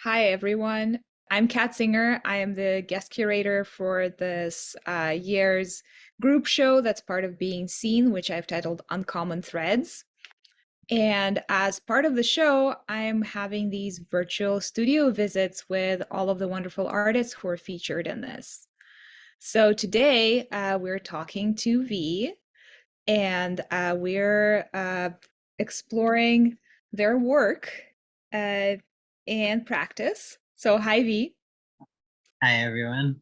Hi, everyone. I'm Kat Singer. I am the guest curator for this year's group show that's part of Being Seen, which I've titled Uncommon Threads. And as part of the show, I'm having these virtual studio visits with all of the wonderful artists who are featured in this. So today we're talking to V, and we're exploring their work uh, and practice. So, hi, V. Hi, everyone.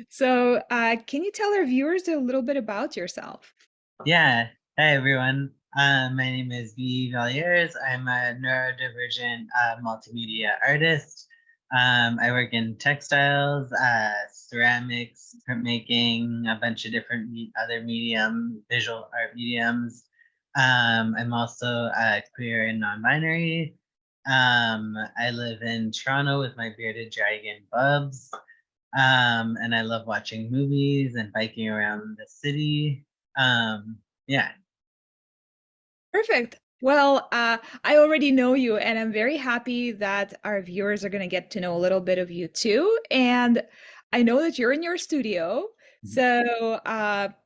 So, can you tell our viewers a little bit about yourself? Yeah. Hi, everyone. My name is V Valliers. I'm a neurodivergent multimedia artist. I work in textiles, ceramics, printmaking, a bunch of different other visual art mediums. I'm also queer and non-binary. I live in Toronto with my bearded dragon Bubs. And I love watching movies and biking around the city. Yeah. Perfect. Well, I already know you, and I'm very happy that our viewers are going to get to know a little bit of you too. And I know that you're in your studio, so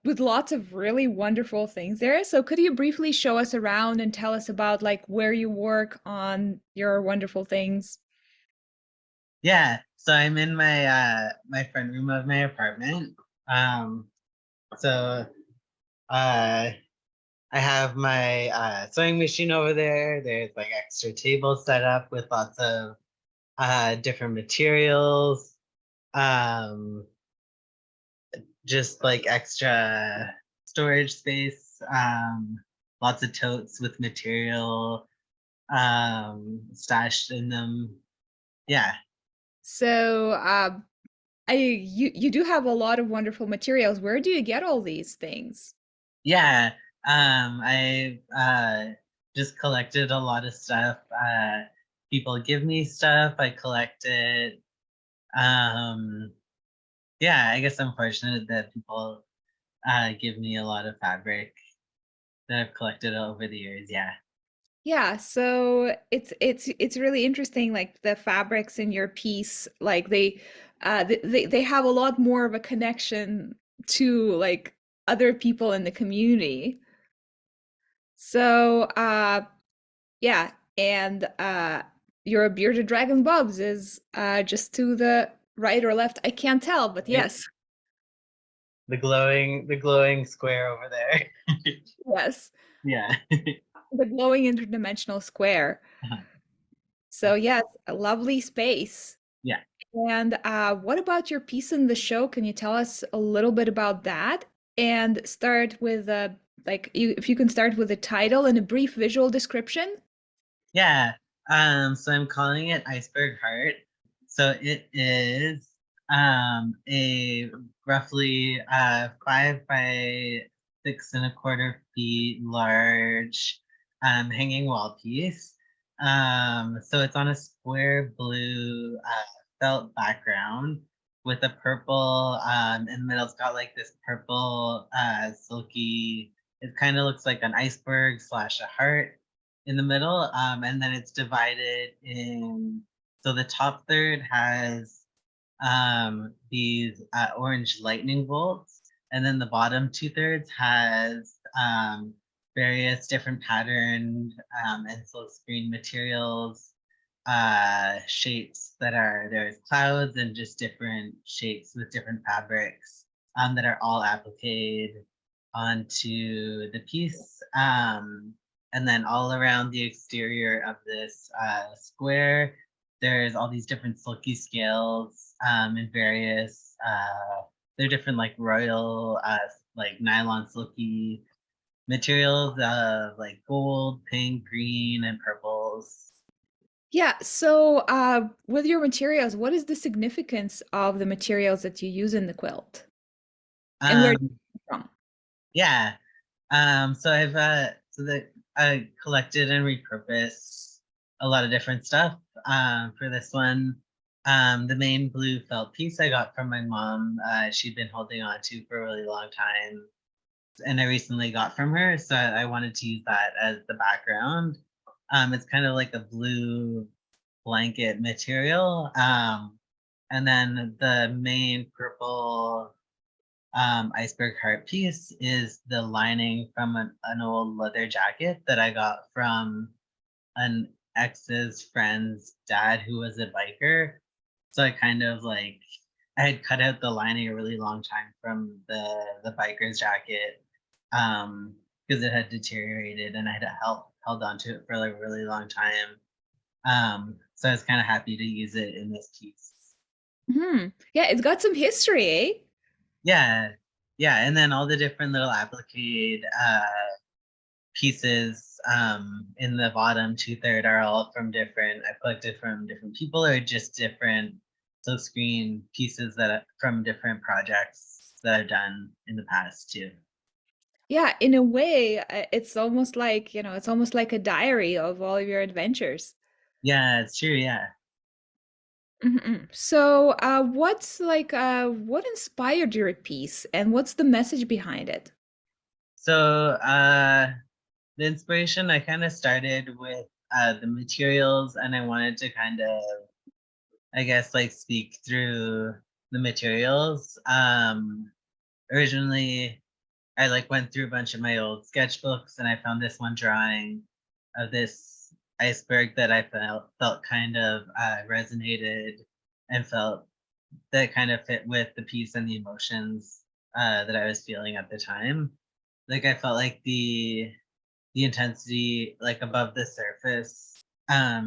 with lots of really wonderful things there. So could you briefly show us around and tell us about like where you work on your wonderful things? Yeah. So I'm in my front room of my apartment. Um, so uh I have my sewing machine over there. There's like extra tables set up with lots of different materials. Um, just like extra storage space. Lots of totes with material stashed in them. Yeah. So, you do have a lot of wonderful materials. Where do you get all these things? Yeah. I just collected a lot of stuff. People give me stuff, I collect it. Um yeah, I guess I'm fortunate that people give me a lot of fabric that I've collected over the years. Yeah. Yeah, so it's really interesting, like the fabrics in your piece, like they have a lot more of a connection to like other people in the community. So yeah, and your bearded dragon Bubs is just to the right or left. I can't tell, but Right? yes. The glowing square over there. Yes. Yeah. The glowing interdimensional square. So yes, a lovely space. Yeah. And what about your piece in the show? Can you tell us a little bit about that? And start with if you can start with a title and a brief visual description. Yeah. So I'm calling it Iceberg Heart. So it is a roughly 5 by 6.25 feet large hanging wall piece. So it's on a square blue felt background with a purple in the middle. It's got like this purple silky. It kind of looks like an iceberg slash a heart in the middle, and then it's divided in. So the top third has these orange lightning bolts, and then the bottom 2/3 has various different patterned and silk screen materials, shapes that are there's clouds and just different shapes with different fabrics that are all appliqued onto the piece. And then all around the exterior of this square, there's all these different silky scales and various, they're different like royal, like nylon silky materials of like gold, pink, green, and purples. Yeah, so with your materials, what is the significance of the materials that you use in the quilt? And where do Um, you come from? yeah. So I collected and repurposed a lot of different stuff for this one. The main blue felt piece I got from my mom. She'd been holding on to for a really long time, and I recently got from her. So I wanted to use that as the background. It's kind of like a blue blanket material. And then the main purple iceberg heart piece is the lining from an old leather jacket that I got from an ex's friend's dad who was a biker. So I kind of like I had cut out the lining a really long time from the biker's jacket because it had deteriorated and I had held on to it for like a really long time. So I was kind of happy to use it in this piece. Hmm. Yeah, it's got some history, eh? Yeah, yeah, and then all the different little applique pieces in the bottom two-third are all from different I collected from different people or just different silk screen pieces from different projects that I've done in the past too. Yeah, in a way, it's almost like, it's almost like a diary of all of your adventures. Yeah, it's true. Yeah. So, what inspired your piece and what's the message behind it? So the inspiration I kind of started with the materials and I wanted to kind of I guess like speak through the materials. Originally I like went through a bunch of my old sketchbooks and I found this one drawing of this iceberg that I felt kind of resonated and felt that kind of fit with the piece and the emotions that I was feeling at the time. Like I felt like the intensity like above the surface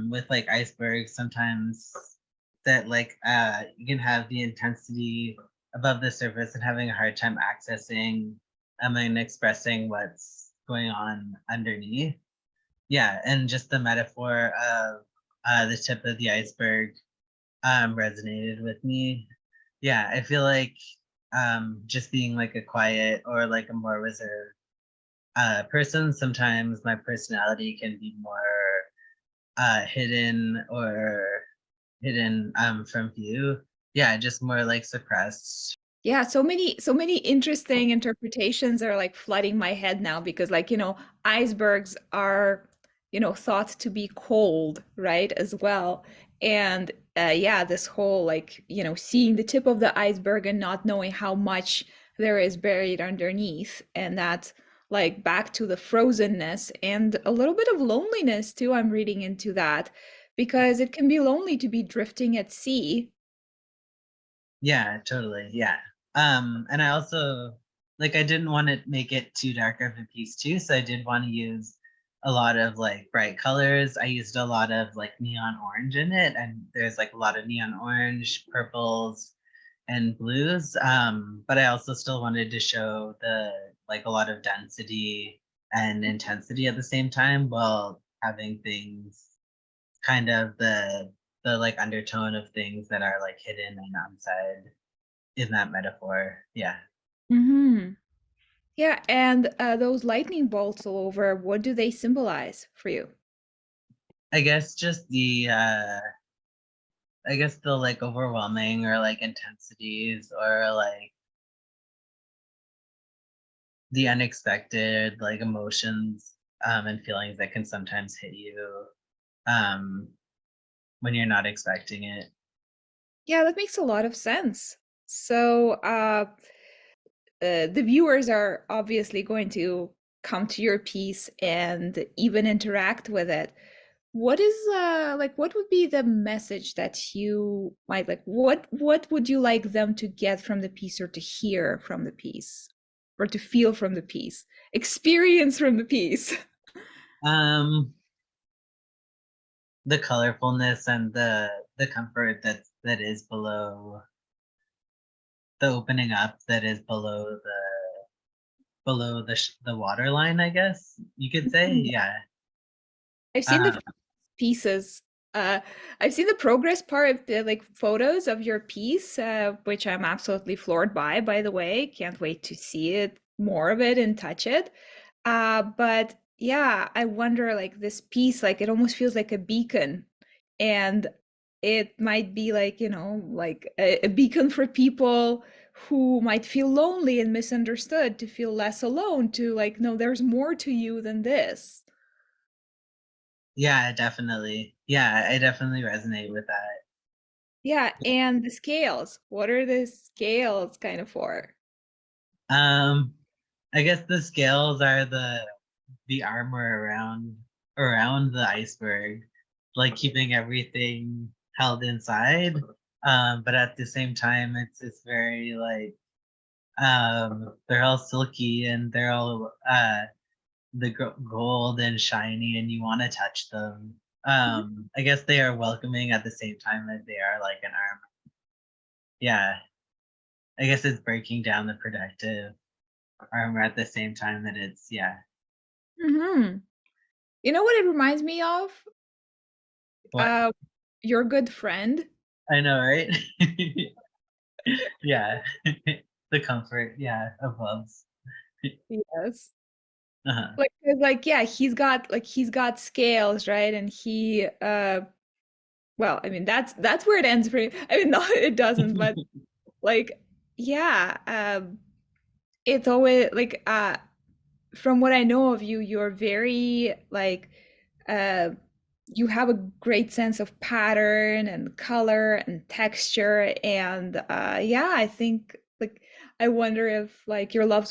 with like icebergs sometimes that like you can have the intensity above the surface and having a hard time accessing and expressing what's going on underneath. Yeah, and just the metaphor of the tip of the iceberg resonated with me. Yeah, I feel like just being like a quiet or like a more reserved person, sometimes my personality can be more hidden or hidden from view. Yeah, just more like suppressed. Yeah, so many interesting interpretations are like flooding my head now because icebergs are, thought to be cold, right, as well. And yeah, this whole like, seeing the tip of the iceberg and not knowing how much there is buried underneath and that like back to the frozenness and a little bit of loneliness too, I'm reading into that because it can be lonely to be drifting at sea. Yeah, totally. Yeah. And I also like I didn't want to make it too dark of a piece too, so I did want to use a lot of like bright colors. I used a lot of like neon orange in it, and there's like a lot of neon orange, purples, and blues. But I also still wanted to show the like a lot of density and intensity at the same time while having things kind of the like undertone of things that are like hidden and outside in that metaphor. Yeah. Hmm. Yeah, and those lightning bolts all over, what do they symbolize for you? I guess just the I guess the like overwhelming or like intensities or like the unexpected like emotions and feelings that can sometimes hit you um when you're not expecting it. Yeah, that makes a lot of sense. So, the viewers are obviously going to come to your piece and even interact with it. What is what would be the message that you might like? What would you like them to get from the piece or to hear from the piece or to feel from the piece, experience from the piece? Um the colorfulness and the comfort that is below the opening up that is below the water line, I guess you could say. Yeah. I've seen the Um, pieces. Uh, I've seen the progress part of the like photos of your piece, which I'm absolutely floored by the way. Can't wait to see it, more of it and touch it. But yeah, I wonder like this piece, like it almost feels like a beacon. And it might be like, like a beacon for people who might feel lonely and misunderstood, to feel less alone, to like, no, there's more to you than this. Yeah, definitely. Yeah, I definitely resonate with that. Yeah, and the scales. What are the scales kind of for? Um, I guess the scales are the armor around the iceberg, like keeping everything held inside. But at the same time, it's very like they're all silky and they're all gold and shiny, and you want to touch them. I guess they are welcoming at the same time that they are like an armor. Yeah, I guess it's breaking down the protective armor at the same time that it's yeah. Mm-hmm. You know what it reminds me of? What Uh, your good friend. I know, right? Yeah. The comfort, yeah, of loves. Yes. Uh-huh. Like, 'cause, like, yeah, he's got scales, right? And he, well, I mean, that's where it ends for you. I mean, no, it doesn't, but like, yeah, it's always like, from what I know of you, you're very like uh you have a great sense of pattern and color and texture and yeah, I think like I wonder if like your love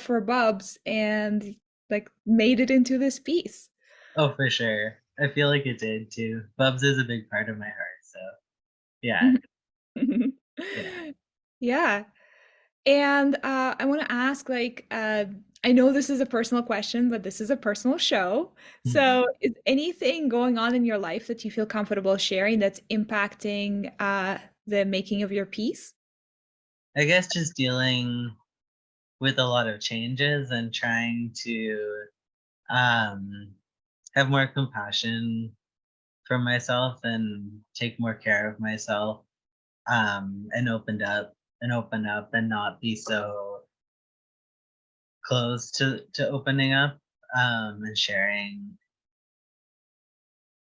for Bubs and like made it into this piece. Oh, for sure. I feel like it did too. Bubs is a big part of my heart, so yeah, yeah. Yeah. And I want to ask, like, I know this is a personal question, but this is a personal show. Mhm. So, is anything going on in your life that you feel comfortable sharing that's impacting the making of your piece? I guess just dealing with a lot of changes and trying to um have more compassion for myself and take more care of myself, and open up and not be so close to opening up, and sharing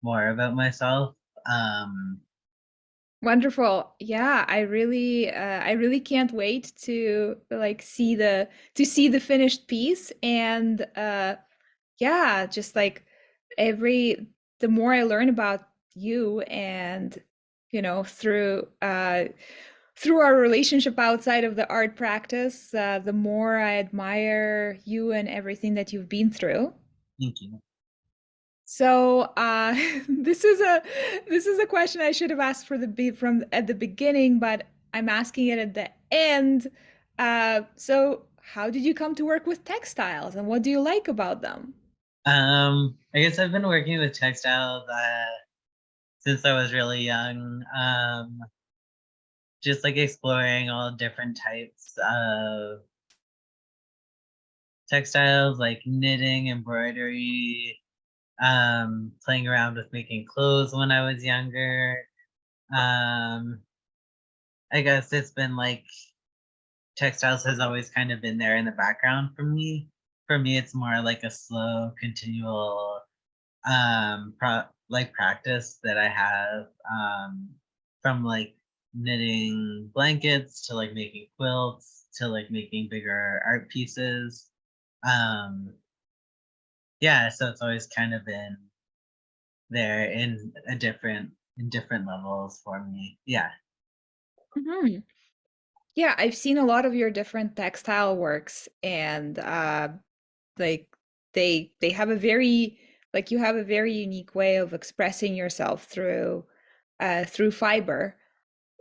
more about myself. Um, Wonderful. Yeah, I really can't wait to like see the finished piece and yeah, just like every the more I learn about you and you know through our relationship outside of the art practice, the more I admire you and everything that you've been through. Thank you. So this is a question I should have asked for the be from at the beginning, but I'm asking it at the end. So how did you come to work with textiles and what do you like about them? I guess I've been working with textiles since I was really young. Just like exploring all different types of textiles, like knitting, embroidery, playing around with making clothes when I was younger. Um, I guess it's been like textiles has always kind of been there in the background for me. For me, it's more like a slow, continual like practice that I have, from like knitting blankets to like making quilts to like making bigger art pieces. Um, yeah, so it's always kind of been there in different levels for me. Yeah. Mhm. Yeah, I've seen a lot of your different textile works and like they have a very like you have a very unique way of expressing yourself through fiber.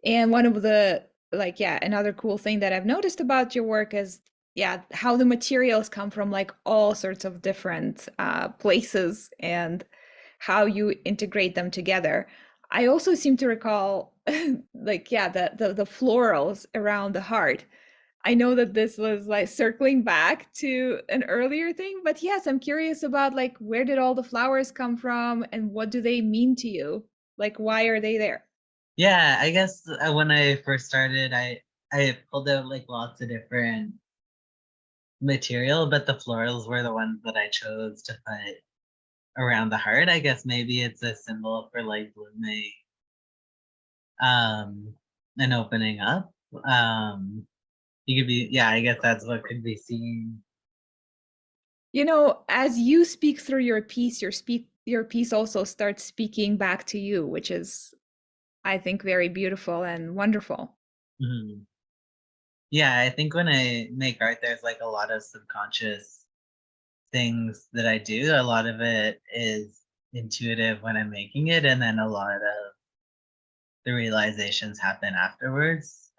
And one of the like yeah, another cool thing that I've noticed about your work is yeah, how the materials come from like all sorts of different places and how you integrate them together. I also seem to recall like yeah, the florals around the heart. I know that this was like circling back to an earlier thing, but yes, I'm curious about like where did all the flowers come from and what do they mean to you? Like why are they there? Yeah, I guess when I first started, I pulled out like lots of different material, but the florals were the ones that I chose to put around the heart. I guess maybe it's a symbol for like blooming, um, and opening up. You could be, yeah, I guess that's what could be seen. You know, as you speak through your piece, your piece also starts speaking back to you, which is, I think, very beautiful and wonderful. Mhm. Yeah, I think when I make art, there's like a lot of subconscious things that I do. A lot of it is intuitive when I'm making it, and then a lot of the realizations happen afterwards.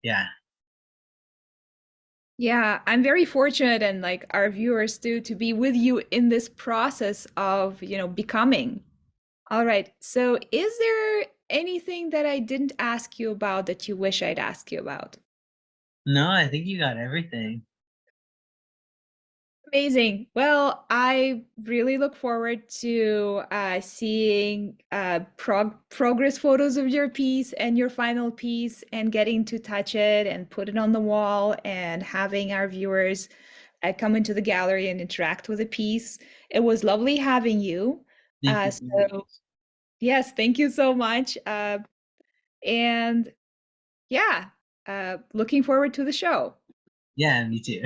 Yeah. Yeah, I'm very fortunate and like our viewers too to be with you in this process of, becoming. All right. So, is there anything that I didn't ask you about that you wish I'd ask you about? No, I think you got everything. Amazing. Well, I really look forward to seeing progress photos of your piece and your final piece and getting to touch it and put it on the wall and having our viewers come into the gallery and interact with the piece. It was lovely having you. Thank you so So, much. yes, thank you so much. And yeah, looking forward to the show. Yeah, me too.